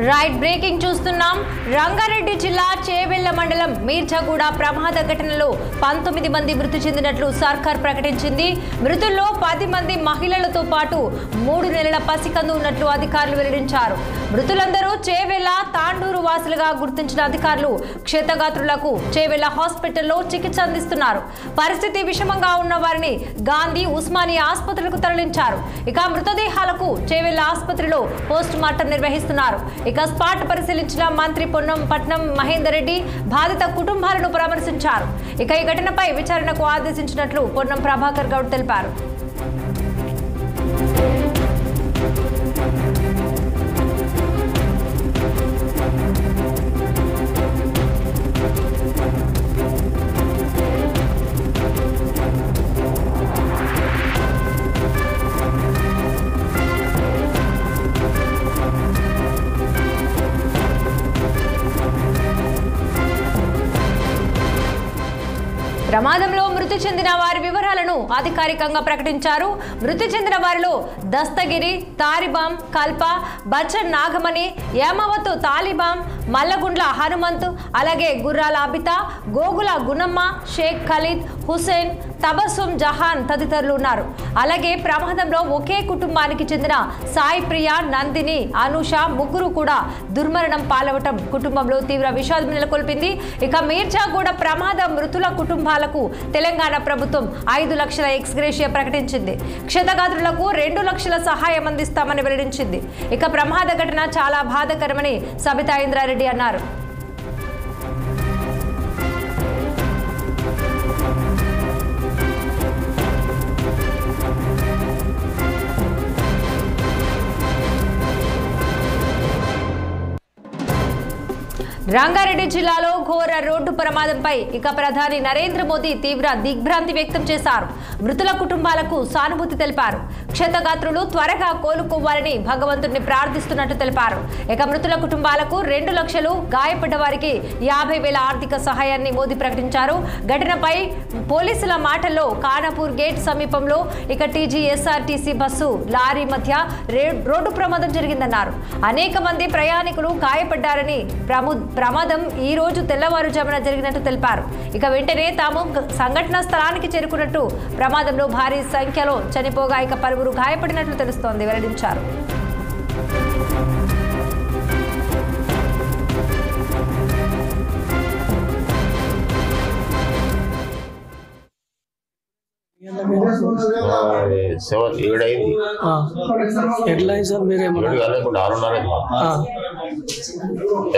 Right breaking చూస్తున్నాం. రంగారెడ్డి జిల్లా చేవెళ్ల మండలం మీర్జాగూడ ప్రమాద ఘటనలో 19 మంది మృతి చెందినట్లు సర్కార్ ప్రకటించింది. మృతుల్లో 10 మంది మహిళలతో పాటు 3 నెలల పసికందు ఉన్నట్లు అధికారులు వెల్లడించారు. మృతులందరూ చేవెళ్ల తాండూరు వాసులుగా గుర్తించిన అధికారులు క్షతగాత్రులకు చేవెళ్ల హాస్పిటల్లో చికిత్స అందిస్తున్నారు. పరిస్థితి విషమంగా ఉన్న వారిని గాంధీ ఉస్మానియా ఆసుపత్రులకు తరలించారు. ఇక మృతదేహాలకు చేవెళ్ల ఆసుపత్రిలో పోస్ట్ మార్టం నిర్వహిస్తున్నారు. ఇక స్పాట్ పరిశీలించిన మంత్రి పొన్నం పట్నం మహేందర్ రెడ్డి బాధిత కుటుంబాలను పరామర్శించారు. ఇక ఈ ఘటనపై విచారణకు ఆదేశించినట్లు పొన్నం ప్రభాకర్ గౌడ్ తెలిపారు. ప్రమాదంలో మృతి చెందిన వారి వివరాలను అధికారికంగా ప్రకటించారు. మృతి చెందిన వారిలో దస్తగిరి, తారిబాం, కల్ప, బచ్చన్ నాగమణి, యామవతు తాలిబాం, మల్లగుండ్ల హనుమంత్, అలాగే గుర్రాల అబిత, గోగుల గుణమ్మ, షేక్ ఖలీద్, హుసేన్, తబస్సుం జహాన్ తదితరులు ఉన్నారు. అలాగే ప్రమాదంలో ఒకే కుటుంబానికి చెందిన సాయి ప్రియ, నందిని, అనుష ముగ్గురు కూడా దుర్మరణం పాలవటం కుటుంబంలో తీవ్ర విషాదం నెలకొల్పింది. ఇక మీర్జాగూడ ప్రమాద మృతుల కుటుంబాలకు తెలంగాణ ప్రభుత్వం 5 లక్షల ఎక్స్గ్రేషియా ప్రకటించింది. క్షతగాత్రులకు 2 లక్షల సహాయం అందిస్తామని వెల్లడించింది. ఇక ప్రమాద ఘటన చాలా బాధాకరమని సబితా ఇంద్రారెడ్డి అన్నారు. రంగారెడ్డి జిల్లాలో ఘోర రోడ్డు ప్రమాదంపై ఇక ప్రధాని నరేంద్ర మోదీ తీవ్ర దిగ్భ్రాంతి వ్యక్తం చేశారు. మృతుల కుటుంబాలకు సానుభూతి తెలిపారు. క్షతగాత్రులు త్వరగా కోలుకోవాలని భగవంతుడిని ప్రార్థిస్తున్నట్టు తెలిపారు. ఇక మృతుల కుటుంబాలకు 2 లక్షలు, గాయపడ్డ వారికి 50,000 ఆర్థిక సహాయాన్ని మోదీ ప్రకటించారు. ఘటనపై పోలీసుల మాటల్లో ఖానాపూర్ గేట్ సమీపంలో ఇక టీజీఎస్ఆర్టీసీ బస్సు లారీ మధ్య రోడ్డు ప్రమాదం జరిగిందన్నారు. అనేక మంది ప్రయాణికులు గాయపడ్డారని ప్రమాదం ఈ రోజు తెల్లవారుజామున జరిగినట్టు తెలిపారు. ఇక వెంటనే తాము సంఘటనా స్థలానికి చేరుకున్నట్టు, ప్రమాదంలో భారీ సంఖ్యలో చనిపోగా ఇక పలువురు గాయపడినట్లు తెలుస్తోంది వెల్లడించారు.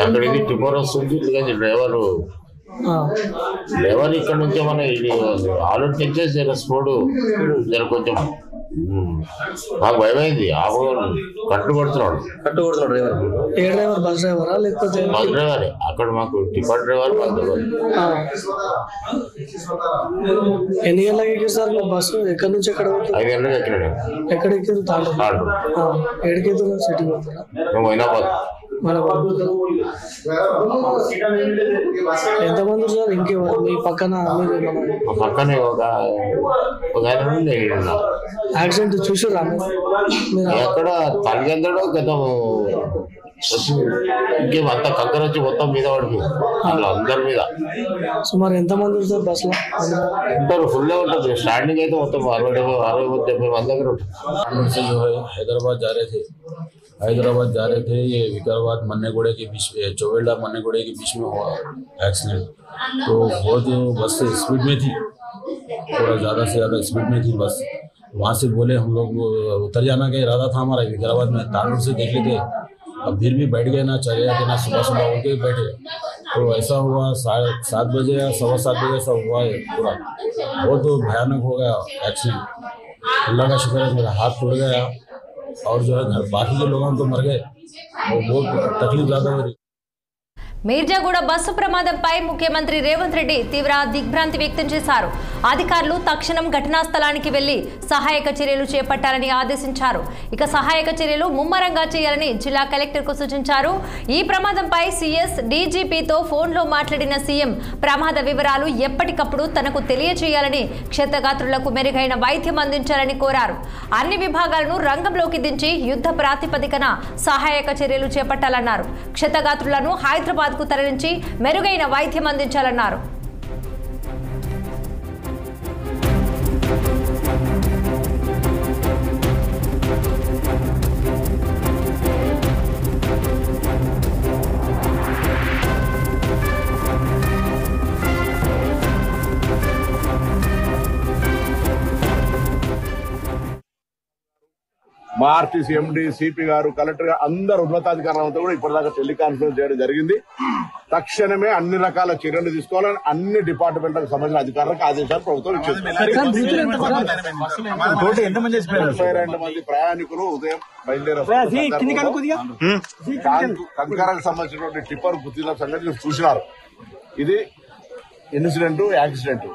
అక్కడికి టిమోర్ వస్తుంది. డ్రైవర్ ఇక్కడ నుంచి మన ఆల్రెడీ తెచ్చేసారు స్పోర్ట్ కొంచెం నాకు భయమైంది. కట్టుబడుతున్నాడు బస్ డ్రైవరే. అక్కడ మాకు టిప్పర్ డ్రైవర్ ఎన్ని గంటలకు ఎక్కారు సార్ బస్సు? ఎక్కడి నుంచి ఎక్కడ? 5 గంటలకు ఎక్కినాడు. ఎక్కడ ఎక్కారు? ఏడికి సిటీ మైనాబాద్. ఎంతమంది సార్? ఇంకెవరు మీ పక్కన? పక్కనే ఒక యాక్సిడెంట్ చూసారా? ఎక్కడ తల్లిదండ్రుడు గతం ఇంకేమంతా కంకర వచ్చి మొత్తం మీద పడిపోయింది. అట్లా అందరి మీద. సుమారు ఎంతమంది సార్ బస్ లో? ఉంటారు, ఫుల్ ఉంటుంది. స్టాండింగ్ అయితే మొత్తం 60-70 మంది దగ్గర ఉంటుంది. हैदराबाद जा रहे थे। ये विकाराबाद मन्नेगुड़े के बीच में, चौवेल्ला मन्नेगुड़े के बीच में हुआ एक्सीडेंट। तो बहुत बस स्पीड में थी, थोड़ा ज़्यादा से ज़्यादा स्पीड में थी बस। वहाँ से बोले हम लोग उतर जाना का इरादा था हमारा विकाराबाद में, तांडूर से देख लेते। अब फिर भी बैठ गए ना, चले जाते ना, सुबह सुबह उठ के बैठे। तो ऐसा हुआ 7 बजे या 7:15 बजे ऐसा हुआ है पूरा। बहुत भयानक हो गया एक्सीडेंट। अल्लाह का शुक्र है मेरा हाथ टूट गया और जो है घर बाकी के लोग तो मर गए और बहुत तकलीफ ज़्यादा हो रही। మీర్జాగూడ బస్సు ప్రమాదంపై ముఖ్యమంత్రి రేవంత్ రెడ్డి తీవ్ర దిగ్భ్రాంతి వ్యక్తం చేశారు. అధికారులు తక్షణం ఘటనా స్థలానికి వెళ్లి సహాయక చర్యలు చేపట్టాలని ఆదేశించారు. ఇక సహాయక చర్యలు ముమ్మరంగా చేయాలని జిల్లా కలెక్టర్కు సూచించారు. ఈ ప్రమాదంపై సీఎస్ డీజీపీతో ఫోన్లో మాట్లాడిన సీఎం ప్రమాద వివరాలు ఎప్పటికప్పుడు తనకు తెలియజేయాలని, క్షతగాత్రులకు మెరుగైన వైద్యం అందించాలని కోరారు. అన్ని విభాగాలను రంగంలోకి దించి యుద్ధ ప్రాతిపదికన సహాయక చర్యలు చేపట్టాలన్నారు. క్షతగాత్రులను హైదరాబాద్ కు తరలించి మెరుగైన వైద్యం అందించాలన్నారు. మా ఆర్టీసీ ఎండీ, సిపి గారు, కలెక్టర్ గారు అందరు ఉన్నతాధికారులతో కూడా ఇప్పటిదాకా టెలికాన్ఫరెన్స్ చేయడం జరిగింది. తక్షణమే అన్ని రకాల చర్యలు తీసుకోవాలని అన్ని డిపార్ట్మెంట్లకు సంబంధించిన అధికారులకు ఆదేశాలు ప్రభుత్వం ఇచ్చింది. 32 మంది ప్రయాణికులు ఉదయం బయలుదేరారు. కంకరకు సంబంధించినటువంటి టిప్పర్ గుర్తిన సంగతి చూసినారు. ఇది ఇన్సిడెంట్, యాక్సిడెంట్,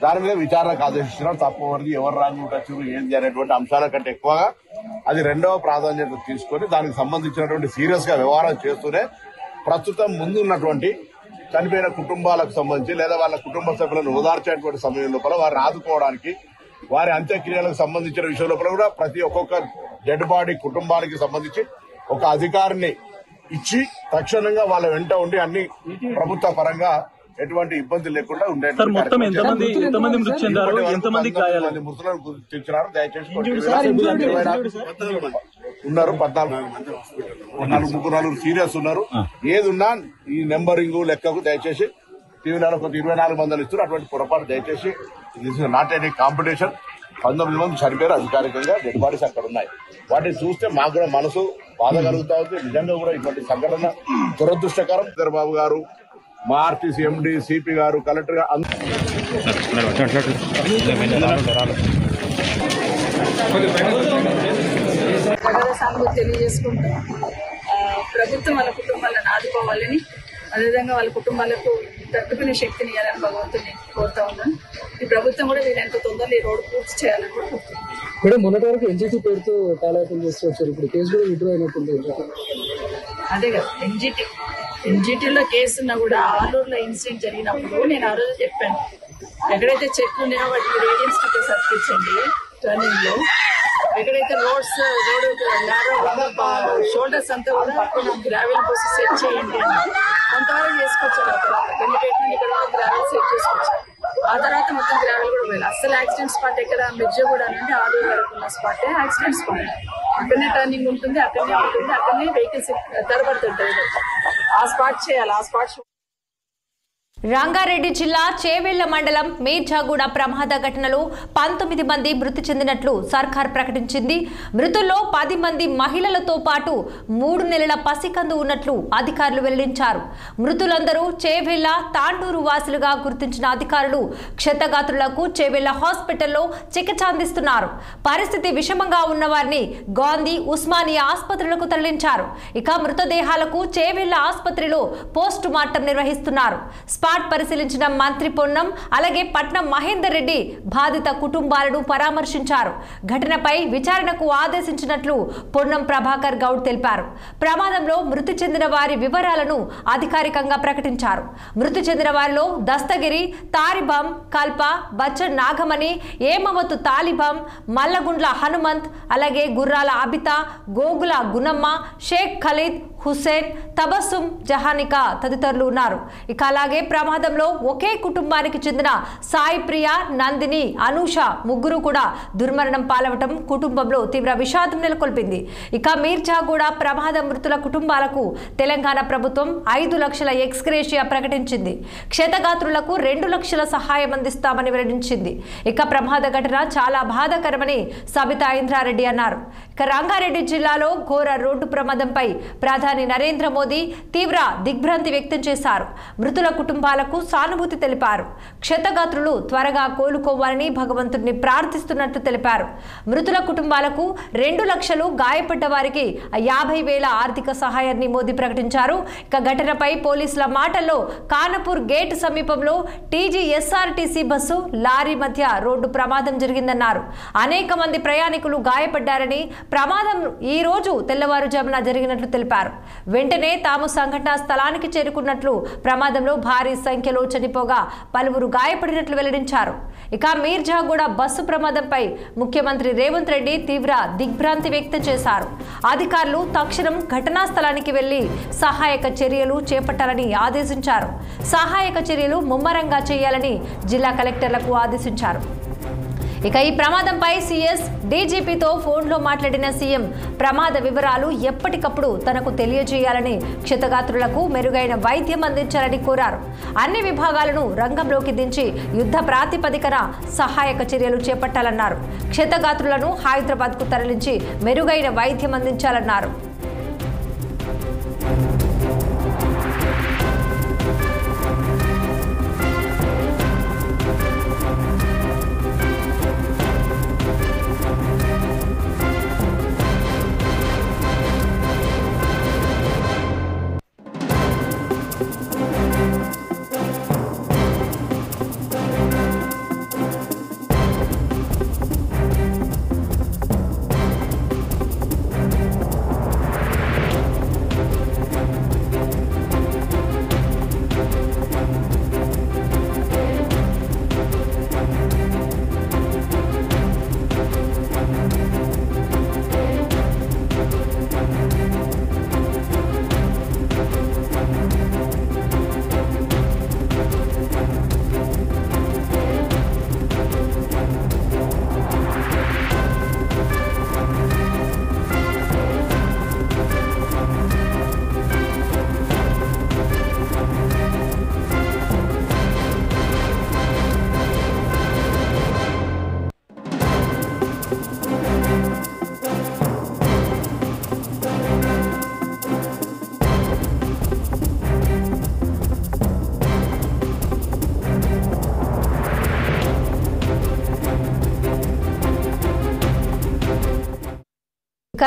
దాని మీద విచారణకు ఆదేశిస్తున్నారు. తప్పవరకు ఎవరు రాంగ్ వచ్చారు ఏంటి అనేటువంటి అంశాల కంటే ఎక్కువగా అది రెండవ ప్రాధాన్యత తీసుకొని దానికి సంబంధించినటువంటి సీరియస్ గా వ్యవహారం చేస్తూనే ప్రస్తుతం ముందున్నటువంటి చనిపోయిన కుటుంబాలకు సంబంధించి లేదా వాళ్ళ కుటుంబ సభ్యులను ఓదార్చేటువంటి సమయం లోపల వారిని ఆదుకోవడానికి, వారి అంత్యక్రియలకు సంబంధించిన విషయం లోపల కూడా ప్రతి ఒక్కొక్క డెడ్ బాడీ కుటుంబానికి సంబంధించి ఒక అధికారిని ఇచ్చి తక్షణంగా వాళ్ళ వెంట ఉండి అన్ని ప్రభుత్వ పరంగా ఎటువంటి ఇబ్బంది లేకుండా ఉండేది. మృతులను గుర్తించినారు. దయచేసి ఉన్నారు 14 సీరియస్ ఉన్నారు. ఏది ఉన్నా ఈ నెంబరింగ్ లెక్కకు దయచేసి టీవీలలో కొంత 24 మందిని ఇస్తున్నారు. అటువంటి పొరపాటు దయచేసి this is not any competition. 19 మంది చనిపోయారు అధికారికంగా, డెడ్ బాడీస్ అక్కడ ఉన్నాయి. వాటిని చూస్తే మాకు కూడా మనసు బాధ కలుగుతా ఉంది. నిజంగా కూడా ఇటువంటి సంఘటన దురదృష్టకరం. చంద్రబాబు గారు, మా ఆర్టీసీ ఎండీ, సిపి గారు, కలెక్టర్ గారు తెలియజేసుకుంటూ ప్రభుత్వం వాళ్ళ కుటుంబాలను ఆదుకోవాలని, అదేవిధంగా వాళ్ళ కుటుంబాలకు తట్టుకునే శక్తిని ఇవ్వాలని భగవంతుని కోరుతా ఉన్నాను. ఈ ప్రభుత్వం కూడా వీళ్ళంత తొందరగా ఈ రోడ్డు పూర్తి చేయాలని కూడా కోరుతున్నాను. మేడం, మొన్నటి వరకు ఎన్జిటి పేరుతో కాలయాపన చేస్తూ వచ్చారు. ఇప్పుడు కేసు కూడా విడ్డ్రా అయినట్టుంది. అదే కదా ఎన్జిటీలో కేసు ఉన్నా కూడా ఆలూరులో ఇన్సిడెంట్ జరిగినప్పుడు నేను ఆ రోజు చెప్పాను, ఎక్కడైతే చెట్లు ఉన్నాయో వాటికి రేడియన్స్ స్టిక్కర్స్ అతికించండి టర్నింగ్ లో, ఎక్కడైతే రోడ్ షోల్డర్స్ అంతా కూడా గ్రావెల్ పోసి సెట్ చేయండి అని కొంతవరకు చేసుకొచ్చారు. ఆ తర్వాత బెండిపేట నుండి ఇక్కడ గ్రావెల్ సెట్ చేసుకొచ్చారు. ఆ తర్వాత మొత్తం గ్రావెల్ కూడా పోయాలి. అసలు యాక్సిడెంట్ స్పాట్ ఎక్కడ, మిర్జాగూడ నుండి ఆలూరు వరకు ఉన్న స్పాటే యాక్సిడెంట్ స్పాట్. అక్కడనే టర్నింగ్ ఉంటుంది, అక్కడనే వెహికల్స్ తరబడుతుంటాయి. ఆ స్పాట్ చేయాలి. ఆ స్పాట్ రంగారెడ్డి జిల్లా చేవెళ్ల మండలం మీర్జాగూడ ప్రమాద ఘటనలో 19 మంది మృతి చెందినట్లు సర్కార్ ప్రకటించింది. మృతుల్లో 10 మంది మహిళలతో పాటు 3 నెలల పసికందు ఉన్నట్లు అధికారులు వెల్లడించారు. మృతులందరూ చేవెళ్ల, తాండూరు వాసులుగా గుర్తించిన అధికారులు క్షతగాత్రులకు చేవెళ్ల హాస్పిటల్లో చికిత్స అందిస్తున్నారు. పరిస్థితి విషమంగా ఉన్న వారిని గాంధీ, ఉస్మానియా ఆసుపత్రులకు తరలించారు. ఇక మృతదేహాలకు చేవెళ్ల ఆసుపత్రిలో పోస్టు మార్టం నిర్వహిస్తున్నారు. పరిశీలించిన మంత్రి పొన్నం, అలాగే పట్నం మహేందర్ రెడ్డి బాధిత కుటుంబాలను పరామర్శించారు. ఘటనపై విచారణకు ఆదేశించినట్లు పొన్నం ప్రభాకర్ గౌడ్ తెలిపారు. ప్రమాదంలో మృతి చెందిన వారి వివరాలను అధికారికంగా ప్రకటించారు. మృతి చెందిన వారిలో దస్తగిరి, తారిబాం, కల్ప, బచ్చన్ నాగమణి, ఏమవతు తాలిబాం, మల్లగుండ్ల హనుమంత్, అలాగే గుర్రాల అబిత, గోగుల గునమ్మ, షేక్ ఖలీద్, హుస్సేన్, తబస్సుం జహానికా తదితరులు ఉన్నారు. ఇక అలాగే ప్రమాదంలో ఒకే కుటుంబానికి చెందిన సాయి ప్రియ, నందిని, అనూష ముగ్గురు కూడా దుర్మరణం పాలవటం కుటుంబంలో తీవ్ర విషాదం నెలకొల్పింది. ఇక మీర్జాగూడ ప్రమాద మృతుల కుటుంబాలకు తెలంగాణ ప్రభుత్వం 5 లక్షల ఎక్స్గ్రేషియా ప్రకటించింది. క్షతగాత్రులకు 2 లక్షల సహాయం అందిస్తామని వెల్లడించింది. ఇక ప్రమాద ఘటన చాలా బాధాకరమని సబితా ఇంద్రారెడ్డి అన్నారు. రంగారెడ్డి జిల్లాలో ఘోర రోడ్డు ప్రమాదంపై ప్రధాని నరేంద్ర మోదీ తీవ్ర దిగ్భ్రాంతి వ్యక్తం చేశారు. మృతుల కుటుంబాలకు సానుభూతి తెలిపారు. క్షతగాత్రులు త్వరగా కోలుకోవాలని భగవంతుడిని ప్రార్థిస్తున్నట్లు తెలిపారు. మృతుల కుటుంబాలకు 2 లక్షలు, గాయపడ్డ వారికి 50,000 ఆర్థిక సహాయాన్ని మోదీ ప్రకటించారు. ఇక ఘటనపై పోలీసుల మాటల్లో కానపూర్ గేట్ సమీపంలో TGSRTC బస్సు లారీ మధ్య రోడ్డు ప్రమాదం జరిగిందన్నారు. అనేక మంది ప్రయాణికులు గాయపడ్డారని, ప్రమాదం ఈ రోజు తెల్లవారుజామున జరిగినట్లు తెలిపారు. వెంటనే తాము సంఘటనా స్థలానికి చేరుకున్నట్లు, ప్రమాదంలో భారీ సంఖ్యలో చనిపోగా పలువురు గాయపడినట్లు వెల్లడించారు. ఇక మీర్జాగూడ బస్సు ప్రమాదంపై ముఖ్యమంత్రి రేవంత్ రెడ్డి తీవ్ర దిగ్భ్రాంతి వ్యక్తం చేశారు. అధికారులు తక్షణం ఘటనా స్థలానికి వెళ్లి సహాయక చర్యలు చేపట్టాలని ఆదేశించారు. సహాయక చర్యలు ముమ్మరంగా చేయాలని జిల్లా కలెక్టర్లకు ఆదేశించారు. ఇక ఈ ప్రమాదంపై CS DGPతో ఫోన్లో మాట్లాడిన సీఎం ప్రమాద వివరాలు ఎప్పటికప్పుడు తనకు తెలియజేయాలని, క్షతగాత్రులకు మెరుగైన వైద్యం అందించాలని కోరారు. అన్ని విభాగాలను రంగంలోకి దించి యుద్ధ ప్రాతిపదికన సహాయక చర్యలు చేపట్టాలన్నారు. క్షతగాత్రులను హైదరాబాద్కు తరలించి మెరుగైన వైద్యం అందించాలన్నారు.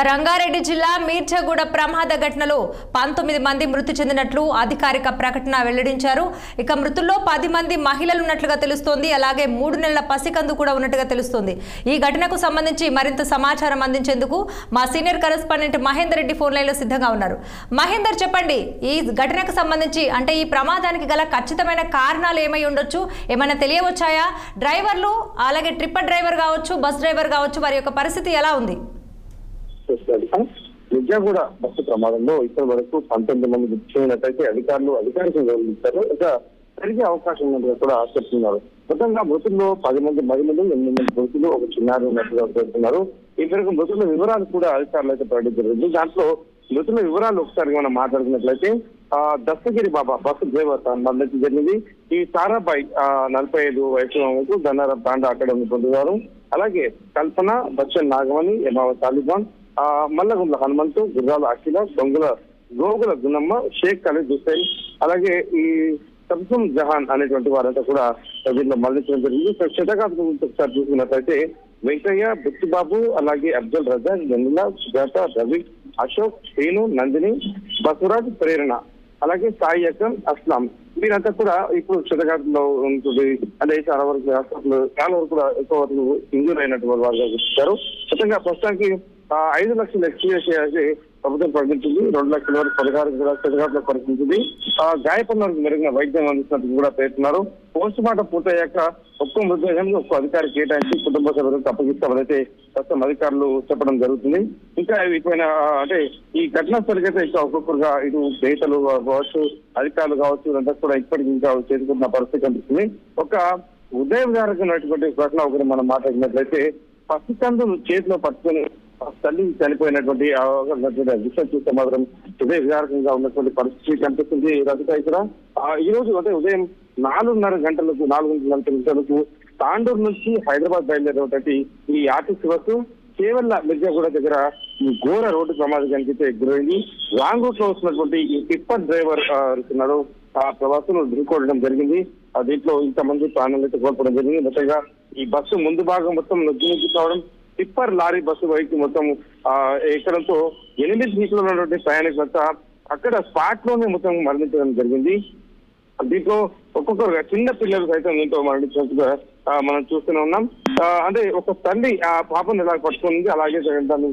రంగారెడ్డి జిల్లా మీర్జాగూడ ప్రమాద ఘటనలో 19 మంది మృతి చెందినట్లు అధికారిక ప్రకటన వెల్లడించారు. ఇక మృతుల్లో 10 మంది మహిళలు ఉన్నట్లుగా తెలుస్తోంది. అలాగే 3 నెలల పసికందు కూడా ఉన్నట్టుగా తెలుస్తోంది. ఈ ఘటనకు సంబంధించి మరింత సమాచారం అందించేందుకు మా senior correspondent Mahender Reddy phone లైన్లో సిద్ధంగా ఉన్నారు. మహేందర్, చెప్పండి, ఈ ఘటనకు సంబంధించి అంటే ఈ ప్రమాదానికి గల ఖచ్చితమైన కారణాలు ఏమై ఉండొచ్చు, ఏమైనా తెలియవచ్చాయా? డ్రైవర్లు, అలాగే ట్రిప్పర్ డ్రైవర్ కావచ్చు, బస్ డ్రైవర్ కావచ్చు, వారి యొక్క పరిస్థితి ఎలా ఉంది? మీర్జాగూడ బస్సు ప్రమాదంలో ఇప్పటి వరకు 19 మంది మృతి చెందినట్లయితే అధికారులు అధికారికంగా వివరించారు. ఇక జరిగే అవకాశం ఉన్నట్టుగా కూడా చెప్తున్నారు. మొత్తంగా మృతుల్లో 10 మంది మహిళలు, 8 మంది మృతులు, ఒక చిన్నారి ఉన్నట్టుగా చెప్తున్నారు. ఈ మేరకు మృతుల వివరాలు కూడా అధికారులు అయితే ప్రకటించారు. దాంట్లో మృతుల వివరాలు ఒకసారి మనం మాట్లాడుకున్నట్లయితే దస్తగిరి బాబా బస్సు డ్రైవర్ మరణించడం జరిగింది. ఈ సారాబాయి 45 వయసు గన్నారం తాండా అకాడమీ పొందుతారు. అలాగే కల్పన, బచ్చన్ నాగమణి, ఎమావ తాలిబాన్, మల్లగుండ్ల హనుమంతు, గుర్రాల అఖిల, గోగుల గున్నమ్మ, షేక్ ఖలీద్ హుస్సేన్, అలాగే ఈ సబ్జుమ్ జహాన్ అనేటువంటి వారంతా కూడా దీంట్లో మరణించడం జరిగింది. క్షతగాత్రుల గురించి ఒకసారి చూసుకున్నట్లయితే వెంకయ్య, బుచ్చిబాబు, అలాగే అబ్దుల్ రజాక్, జంగుల, సుజాత, రవి, అశోక్, శ్రీను, నందిని, బసవరాజ్, ప్రేరణ, అలాగే సాయి అకం, అస్లాం వీరంతా కూడా ఇప్పుడు క్షతగాత్రులో ఉంటుంది. అంటే చాలా వరకు చాలా వరకు కూడా ఎక్కువ వరకు ఇంజూర్ అయినటువంటి వారుగా గుర్తించారు. మొత్తంగా ప్రస్తుతానికి 5 లక్షలు ఎక్స్పీరియన్స్ చేయాల్సి ప్రభుత్వం ప్రకటించింది. 2 లక్షల వరకు క్షతగాత్రులకు పరిస్థితుంది. గాయపడిన వరకు మెరుగిన వైద్యం అందిస్తున్నట్టు కూడా పేర్కొన్నారు. పోస్ట్ మార్టం పూర్తయ్యాక ఒక్కో మృతదేహం ఒక్కో అధికారి కేటాయించి కుటుంబ సభ్యులకు అప్పగిస్తామనైతే ప్రస్తుతం అధికారులు చెప్పడం జరుగుతుంది. ఇంకా వీటిపైన అంటే ఈ ఘటనా స్థలికైతే ఇంకా ఒక్కొక్కరుగా ఇటు నేతలు కావచ్చు, అధికారులు కావచ్చు, ఇదంతా కూడా ఇప్పటికీ ఇంకా చేసుకుంటున్న పరిస్థితి కనిపిస్తుంది. ఒక ఉదయవిహారకమైనటువంటి ఘటన ఒకటి మనం మాట్లాడినట్లయితే పసికందును చేతిలో పట్టుకుని తల్లి చనిపోయినటువంటి విషయం చూస్తే మాత్రం హృదయ విహారకంగా ఉన్నటువంటి పరిస్థితి కనిపిస్తుంది. రజిత ఇక్కడ ఈ రోజు అంటే ఉదయం 4:30 గంటలకు తాండూరు నుంచి హైదరాబాద్ బయలుదేరేటువంటి ఈ ఆర్టీసీ బస్సు చేవెళ్ల మిర్జాగూడ దగ్గర ఈ ఘోర రోడ్డు ప్రమాదానికి గురైంది. రాంగ్ రూట్ లో వస్తున్నటువంటి ఈ టిప్పర్ డ్రైవర్ ఉన్నాడు, ఆ ప్రవాసులు ఢీకొట్టడం జరిగింది. దీంట్లో ఇంతమంది ప్రాణాలైతే కోల్పోవడం జరిగింది. మొత్తంగా ఈ బస్సు ముందు భాగం మొత్తం నొక్కి కావడం, టిప్పర్ లారీ బస్సు వైపు మొత్తం ఎక్కడంతో 8 సీట్లు ఉన్నటువంటి ప్రయాణికులంతా అక్కడ స్పాట్ లోనే మొత్తం మరణించడం జరిగింది. దీంట్లో ఒక్కొక్కరుగా చిన్న పిల్లలు సైతం దీంతో మరణించినట్టుగా మనం చూస్తూనే ఉన్నాం. అంటే ఒక తల్లి ఆ పాపను ఎలా పట్టుకుంది, అలాగే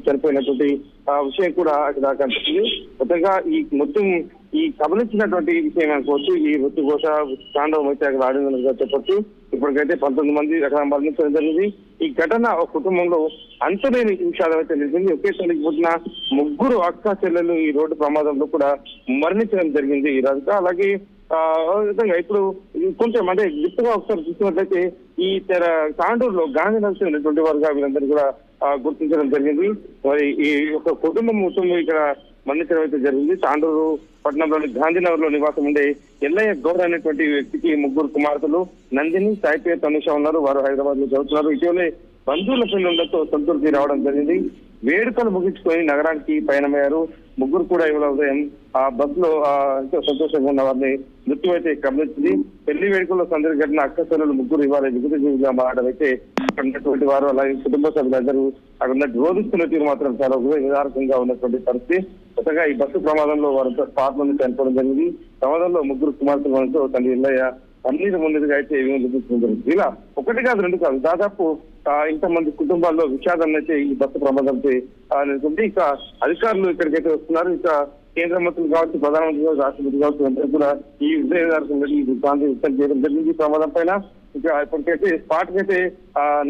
చనిపోయినటువంటి విషయం కూడా అక్కడ కనిపిస్తుంది. మొత్తంగా ఈ మొత్తం ఈ గమనించినటువంటి విషయం అనుకోవచ్చు. ఈ వృత్తిఘోష తాండవం అయితే అక్కడ ఆడిందని చెప్పొచ్చు. ఇప్పటికైతే 19 మంది అక్కడ మరణించడం జరిగింది. ఈ ఘటన ఒక కుటుంబంలో అంతులేని విషాదం అయితే నిలిచింది. ఒకే తల్లికి పుట్టిన 3 అక్క చెల్లెలు ఈ రోడ్డు ప్రమాదంలో కూడా మరణించడం జరిగింది ఈ రోజు. అలాగే విధంగా ఇప్పుడు కొంచెం అంటే గుర్తుగా ఒకసారి చూసినట్లయితే ఈ తాండూరులో గాంధీనగర్ ఉన్నటువంటి వారుగా వీళ్ళందరూ కూడా గుర్తించడం జరిగింది. మరి ఈ యొక్క కుటుంబం మొత్తం ఇక్కడ మరణించడం అయితే జరిగింది. తాండూరు పట్టణంలోని గాంధీనగర్ లో నివాసం ఉండే ఎల్లయ్య గౌడ్ అనేటువంటి వ్యక్తికి 3 కుమార్తెలు నందిని, సాయిప్రియ, తనుష ఉన్నారు. వారు హైదరాబాద్ లో చదువుతున్నారు. ఇటీవలే బంధువుల పెళ్లిళ్లతో సొంతూరుకి రావడం జరిగింది. వేడుకలు ముగించుకొని నగరానికి పయనమయ్యారు. 3 కూడా ఇవాళ ఉదయం ఆ బస్సులో ఎంతో సంతోషంగా ఉన్న వారిని మృత్యు అయితే గమనించింది. పెళ్లి వేడుకల్లో సందడి ఘటన అక్క చెల్లెలు 3 ఇవాళ వికృత జీవిగా మారడం అయితే ఉన్నటువంటి వారు అలాగే కుటుంబ సభ్యులందరూ అక్కడ రోధిస్తున్న తీరు మాత్రం చాలా విధారకంగా ఉన్నటువంటి పరిస్థితి. కొత్తగా ఈ బస్సు ప్రమాదంలో వారంతా స్పాట్ నుండి చనిపోవడం జరిగింది. ప్రమాదంలో 3 కుమార్తెలతో తండ్రి ఎల్లయ్య అన్నిటి ముందుగా అయితే జరిగింది. ఇలా 1 కాదు 2 కాదు దాదాపు ఇంతమంది కుటుంబాల్లో విషాదం అయితే ఈ బస్సు ప్రమాదంతో నెలకొంది. ఇక అధికారులు ఇక్కడికైతే వస్తున్నారు. ఇక కేంద్ర మంత్రులు కావచ్చు, ప్రధానమంత్రి కావచ్చు, రాష్ట్రపతి కావచ్చు, అందరూ కూడా ఈ విజయదారులు ఈ ప్రాంతం వ్యక్తం చేయడం జరిగింది. ఈ ప్రమాదం పైన ఇక ఇప్పటికైతే స్పాట్ కి అయితే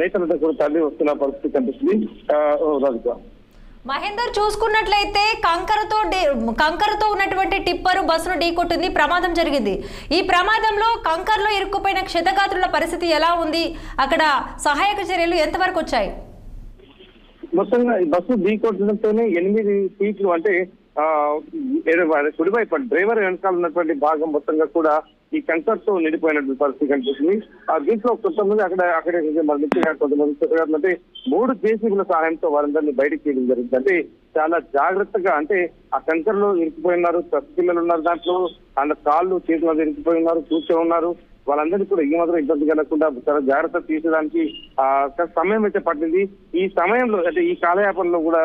నేతలంతా కూడా తల్లి వస్తున్న పరిస్థితి కనిపిస్తుంది. రాజుగా మహేందర్ చూసుకున్నట్లయితే కంకరతో ఉన్నటువంటి టిప్పరు బస్సును ఢీకొట్టింది, ప్రమాదం జరిగింది. ఈ ప్రమాదంలో కంకర్లో ఇరుక్కుపోయిన క్షతగాత్రుల పరిస్థితి ఎలా ఉంది, అక్కడ సహాయక చర్యలు ఎంతవరకు వచ్చాయి? మొత్తంగా ఈ బస్సు ఢీకొట్టడంతోనే 8 సీట్లు అంటే కుడివైపు డ్రైవర్ వెనకాల ఉన్నటువంటి భాగం మొత్తంగా కూడా ఈ కంకర్ తో నిండిపోయినటువంటి పరిస్థితి కనిపిస్తుంది. దీంట్లో కొంతమంది అక్కడే మరణించారు. కొంతమంది అంటే 3 జేసీబీల సహాయంతో వారందరినీ బయటకు తీయడం జరిగింది. అంటే చాలా జాగ్రత్తగా అంటే ఆ కంకర్ లో ఇరికిపోయి ఉన్నారు, పిల్లలు ఉన్నారు, దాంట్లో వాళ్ళ కాళ్ళు చేతులు ఇరికిపోయి ఉన్నారు, కూర్చొని ఉన్నారు. వాళ్ళందరినీ కూడా ఈ మాత్రం ఇబ్బంది కలగకుండా చాలా జాగ్రత్త తీసేదానికి సమయం అయితే పట్టింది. ఈ సమయంలో అంటే ఈ కాలయాపనలో కూడా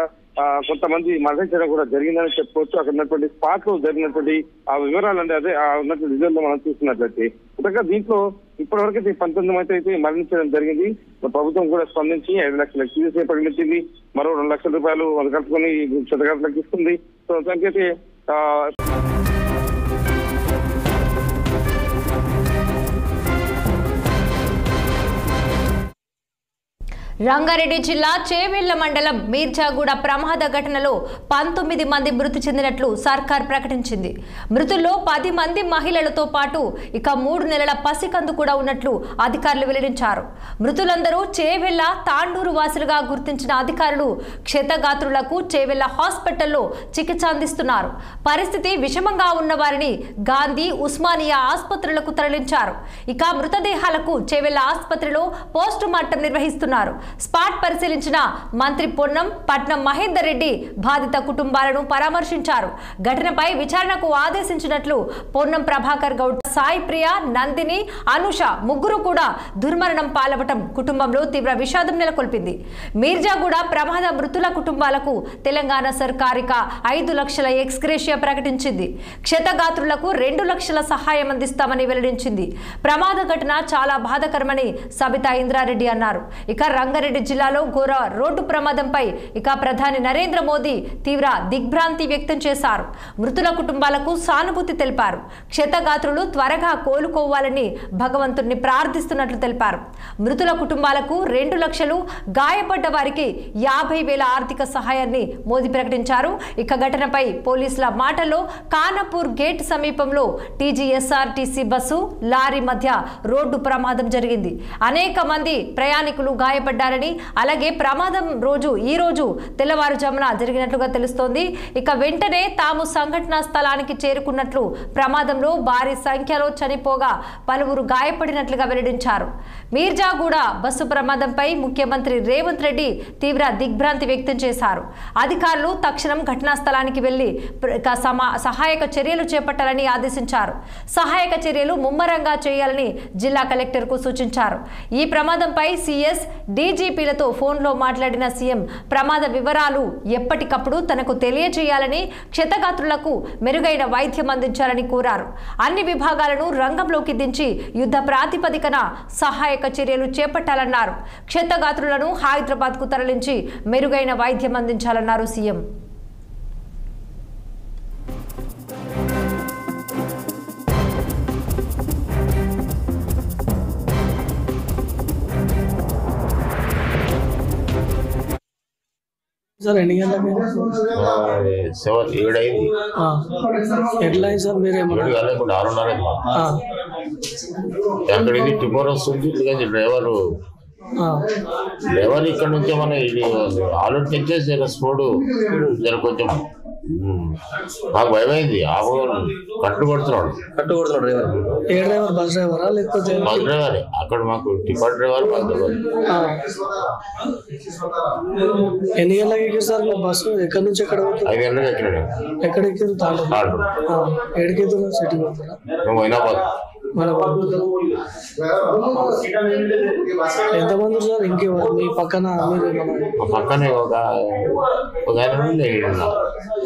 కొంతమంది మరణించడం కూడా జరిగిందని చెప్పుకోవచ్చు. అక్కడ ఉన్నటువంటి స్పాట్ లో జరిగినటువంటి ఆ వివరాలు అంటే అదే ఉన్నటువంటి రిజల్ట్ మనం చూస్తున్నట్లయితే ఇంకా దీంట్లో ఇప్పటివరకు 19 మంది అయితే మరణించడం జరిగింది. ప్రభుత్వం కూడా స్పందించి 5 లక్షల ఎక్స్గ్రేషియా ప్రకటించింది. మరో 2 లక్షల రూపాయలు కలుపుకొని క్షతగాత్రులకు ఇస్తుంది. సో దానికైతే రంగారెడ్డి జిల్లా చేవెళ్ల మండలం మీర్జాగూడ ప్రమాద ఘటనలో 19 మంది మృతి చెందినట్లు సర్కార్ ప్రకటించింది. మృతుల్లో 10 మంది మహిళలతో పాటు ఇక 3 నెలల పసికందు కూడా ఉన్నట్లు అధికారులు వెల్లడించారు. మృతులందరూ చేవెళ్ల తాండూరు వాసులుగా గుర్తించిన అధికారులు క్షతగాత్రులకు చేవెళ్ల హాస్పిటల్లో చికిత్స అందిస్తున్నారు. పరిస్థితి విషమంగా ఉన్న వారిని గాంధీ, ఉస్మానియా ఆసుపత్రులకు తరలించారు. ఇక మృతదేహాలకు చేవెళ్ల ఆసుపత్రిలో పోస్టు మార్టం నిర్వహిస్తున్నారు. స్పాట్ పరిశీలించిన మంత్రి పొన్నం పట్నం మహేందర్ రెడ్డి బాధిత కుటుంబాలను పరామర్శించారు. ఘటనపై విచారణకు ఆదేశించినట్లు పొన్నం ప్రభాకర్ గౌడ్, సాయి ప్రియ, నందిని, అనుష 3 కూడా దుర్మరణం పాలవటం కుటుంబంలో తీవ్ర విషాదం నెలకొల్పింది. మీర్జాగూడ ప్రమాద మృతుల కుటుంబాలకు తెలంగాణ సర్కారిక 5 లక్షల ఎక్స్గ్రేషియా ప్రకటించింది. క్షతగాత్రులకు 2 లక్షల సహాయం అందిస్తామని వెల్లడించింది. ప్రమాద ఘటన చాలా బాధాకరమని సబితా ఇంద్రారెడ్డి అన్నారు. ఇక రంగారెడ్డి జిల్లాలో ఘోర రోడ్డు ప్రమాదంపై ఇక ప్రధాని నరేంద్ర మోదీ తీవ్ర దిగ్భ్రాంతి వ్యక్తం చేశారు. మృతుల కుటుంబాలకు సానుభూతి తెలిపారు. క్షతగాత్రులు త్వరగా కోలుకోవాలని భగవంతుడిని ప్రార్థిస్తున్నట్లు తెలిపారు. మృతుల కుటుంబాలకు 2 లక్షలు, గాయపడ్డ వారికి 50,000 ఆర్థిక సహాయాన్ని మోదీ ప్రకటించారు. ఇక ఘటనపై పోలీసుల మాటల్లో కానపూర్ గేట్ సమీపంలో టీజీఎస్ఆర్టీసీ బస్సు, లారీ మధ్య రోడ్డు ప్రమాదం జరిగింది. అనేక మంది ప్రయాణికులు గాయపడ్డారు. ఉన్నారని, అలాగే ప్రమాదం ఈ రోజు తెల్లవారుజామున జరిగినట్లుగా తెలుస్తోంది. ఇక వెంటనే తాము సంఘటనా స్థలానికి చేరుకున్నట్లు, ప్రమాదంలో భారీ సంఖ్యలో చనిపోగా పలువురు గాయపడినట్లుగా వెల్లడించారు. మీర్జాగూడ బస్సు ప్రమాదంపై ముఖ్యమంత్రి రేవంత్ రెడ్డి తీవ్ర దిగ్భ్రాంతి వ్యక్తం చేశారు. అధికారులు తక్షణం ఘటనా స్థలానికి వెళ్లి సహాయక చర్యలు చేపట్టాలని ఆదేశించారు. సహాయక చర్యలు ముమ్మరంగా చేయాలని జిల్లా కలెక్టర్కు సూచించారు. ఈ ప్రమాదంపై సీఎస్, డీజీపీలతో ఫోన్లో మాట్లాడిన సీఎం ప్రమాద వివరాలు ఎప్పటికప్పుడు తనకు తెలియజేయాలని, క్షతగాత్రులకు మెరుగైన వైద్యం అందించాలని కోరారు. అన్ని విభాగాలను రంగంలోకి దించి యుద్ధ ప్రాతిపదికన సహాయక చర్యలు చేపట్టాలన్నారు. క్షతగాత్రులను హైదరాబాద్కు తరలించి మెరుగైన వైద్యం అందించాలన్నారు సీఎం. సార్ ఎన్ని గంటల మీరు 7 అయింది. ఎట్లా అయింది సార్? మీరేమన్నా 7 కాలేదు, 6:30 అయింది. అక్కడ ఇది టిపోర్ వస్తుంది, డ్రైవర్ ఇక్కడ నుంచి మన ఇది ఆల్రెడీ తెచ్చేసి స్పోర్డు కొంచెం మాకు భయమైంది. కట్టు కొడుతున్నాడు డ్రైవర్. ఏ డ్రైవర్? బస్ డ్రైవరా లేకపోతే? బస్ డ్రైవరే. అక్కడ మాకు టిప్పర్ డ్రైవర్ మాకు తెలియదు. ఎన్ని గంటలకు ఎక్కారు సార్ బస్సు? ఎక్కడి నుంచి ఎక్కడ? 5 గంటలకు ఎక్కినాడు. ఎక్కడ ఎక్కారు? తాండూరు. ఎక్కడికి వెళ్తున్నారు? సిటీ వెళ్తారా? మైనాబాద్. ఎంతమంది సార్? ఇంకెవరు మీ పక్కన? పక్కనే ఒక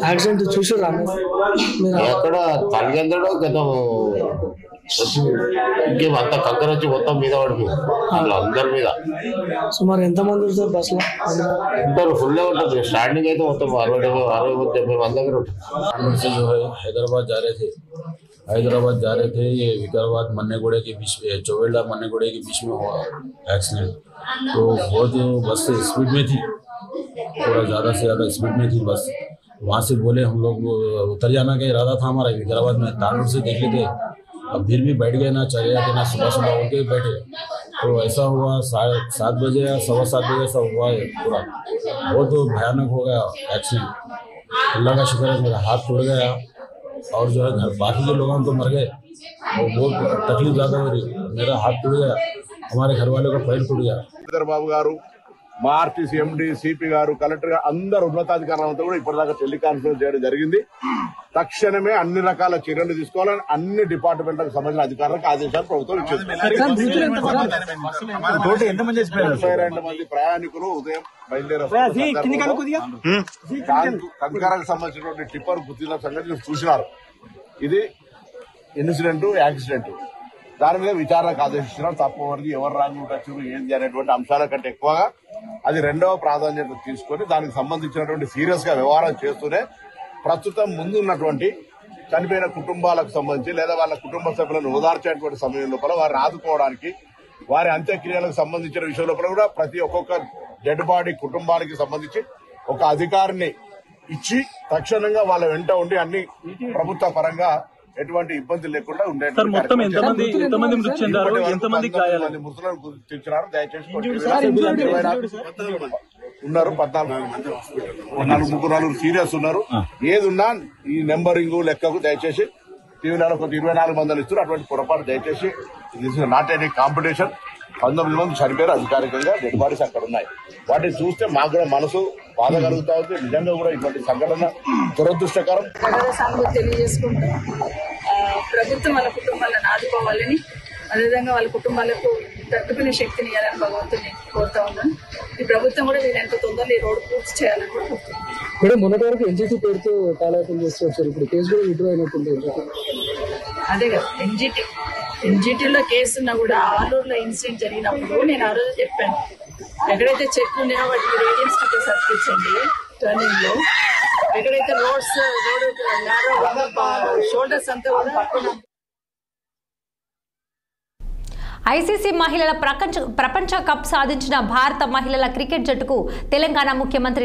యాక్సిడెంట్ చూసారా మీరు? ఎక్కడ తలకెళ్తాడో గతం ఇంకేమంతా కంకర వచ్చి మొత్తం మీద పడిపోయింది. అందరి మీద. సుమారు ఎంతమంది సార్ బస్ లో? ఉంటారు, ఫుల్ ఉంటుంది. స్టార్టింగ్ అయితే మొత్తం 60-70 మంది దగ్గర ఉంటుంది. हैदराबाद जा रहे थे। ये विकाराबाद मन्नेगुड़े के बीच में, चोवेल्डा मन्नेगुड़े के बीच में हुआ एक्सीडेंट। तो बहुत बस स्पीड में थी, थोड़ा ज़्यादा से ज़्यादा स्पीड में थी बस। वहाँ से बोले हम लोग उतर जाना का इरादा था हमारा। विकाराबाद में तांडूर से देख लेते, अब फिर भी बैठ गए ना, चले जाते ना, सुबह सुबह उठ के बैठे। तो ऐसा हुआ 7 बजे या 7:15 बजे ऐसा हुआ है पूरा। बहुत भयानक हो गया एक्सीडेंट। अल्लाह का शुक्र है मेरा हाथ टूट गया और जो है घर बाकी के लोग तो मर गए और बहुत तकलीफ ज़्यादा हो रही। मेरा हाथ टूट गया, हमारे घर वालों का पैर टूट गया। బాబు గారు, మా ఆర్టీసీ ఎండి, సిపి గారు, కలెక్టర్ గారు, అందరు ఉన్నతాధికారులతో కూడా ఇప్పటిదాకా టెలికాన్ఫరెన్స్ చేయడం జరిగింది. తక్షణమే అన్ని రకాల చర్యలు తీసుకోవాలని అన్ని డిపార్ట్మెంట్లకు సంబంధించిన అధికారులకు ఆదేశాలు ప్రభుత్వం ఇచ్చింది. 32 మంది ప్రయాణికులు ఉదయం బయలుదేరారు. కంకరకు సంబంధించినటువంటి టిప్పర్ గుర్తిన సంగతి చూసినారు. ఇది ఇన్సిడెంట్, యాక్సిడెంట్. దాని మీద విచారణకు ఆదేశిస్తున్నారు. తప్పవరకు ఎవరు రాంగ్ వచ్చారు ఏంటి అనేటువంటి అంశాల కంటే ఎక్కువగా అది రెండవ ప్రాధాన్యత తీసుకొని దానికి సంబంధించినటువంటి సీరియస్ గా వ్యవహారం చేస్తూనే ప్రస్తుతం ముందు ఉన్నటువంటి చనిపోయిన కుటుంబాలకు సంబంధించి లేదా వాళ్ళ కుటుంబ సభ్యులను ఓదార్చేటువంటి సమయం లోపల వారిని ఆదుకోవడానికి, వారి అంత్యక్రియలకు సంబంధించిన విషయం లోపల కూడా ప్రతి ఒక్కొక్క డెడ్ బాడీ కుటుంబానికి సంబంధించి ఒక అధికారిని ఇచ్చి తక్షణంగా వాళ్ళ వెంట ఉండి అన్ని ప్రభుత్వ పరంగా ఎటువంటి ఇబ్బంది లేకుండా ఉండేటువంటి మృతులను గుర్తించినారు. దయచేసి ఉన్నారు 14 సీరియస్ ఉన్నారు. ఏది ఉన్నా ఈ నెంబరింగ్ లెక్కకు దయచేసి టీవీలలో 24 మందిని ఇస్తున్నారు. అటువంటి పొరపాటు దయచేసి this is not any competition. 19 మంది చనిపోయారు అధికారికంగా, డెడ్ బాడీస్ అక్కడ ఉన్నాయి. వాటిని చూస్తే మాకు కూడా మనసు బాధ కలుగుతా ఉంది. నిజంగా కూడా ఇటువంటి సంఘటన దురదృష్టకరం. తెలియజేసుకుంటూ ప్రభుత్వం వాళ్ళ కుటుంబాలను ఆదుకోవాలని, అదేవిధంగా వాళ్ళ కుటుంబాలకు తట్టుకునే శక్తిని ఇవ్వాలని భగవంతుని కోరుతా ఉన్నాను. ఈ ప్రభుత్వం కూడా నేను ఎంత తొందరగా ఈ రోడ్డు పూర్తి చేయాలని కూడా మేడం. మొన్నటి వరకు ఎన్జిటి పేరుతో కాలయాపన చేస్తూ వచ్చారు, ఇప్పుడు కేసు కూడా విత్డ్రా అయినట్టుంది. అదే కదా ఎన్జిటిలో కేసు ఉన్నా కూడా ఆలూరులో ఇన్సిడెంట్ జరిగినప్పుడు నేను ఆ రోజు చెప్పాను, ఎక్కడైతే చెట్లు ఉన్నాయో వాటికి రేడియన్స్ సర్కిల్చండి టర్నింగ్ లో. ఎక్కడైతే రోడ్ షోల్డర్స్ అంతా కూడా ఐసీసీ మహిళల ప్రపంచ కప్ సాధించిన భారత మహిళల క్రికెట్ జట్టుకు తెలంగాణ ముఖ్యమంత్రి